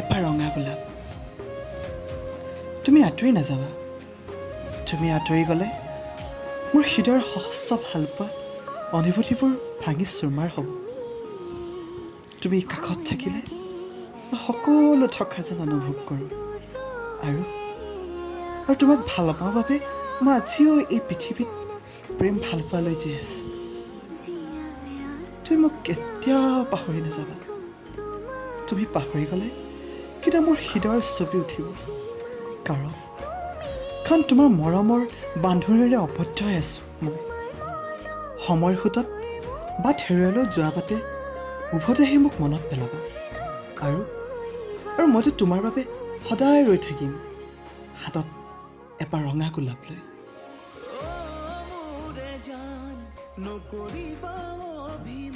এপাহ ৰঙা গোলাপ তুমি আঁতৰি নাযাবা তুমি আঁতৰি গ'লে মোৰ হৃদয়ৰ সহস্ৰ ভালপোৱা অনুভূতিবোৰ ভাঙি চুৰমাৰ হ'ব তুমি কাষত থাকিলে মই সকলো থকা যেন অনুভৱ কৰোঁ আৰু তোমাক ভাল পাওঁ বাবে মই আজিও এই পৃথিৱীত প্ৰেম ভালপোৱা লৈ জীয়াই আছোঁ তুমি মোক কেতিয়াও পাহৰি নাযাবা তুমি পাহৰি গ'লে কিন্তু মোৰ হৃদয়ৰ ছবি উঠিব কাৰণ তোমাৰ মৰমৰ বান্ধোনেৰে আবদ্ধ হৈ আছোঁ মই সময়ৰ সোঁতত বাট হেৰুৱালৈ যোৱা বাটে উভতি আহি মোক মনত পেলাবা আৰু মইতো তোমাৰ বাবে সদায় ৰৈ থাকিম হাতত এপাহ ৰঙা গোলাপ লৈ নকৰিবা অভিমান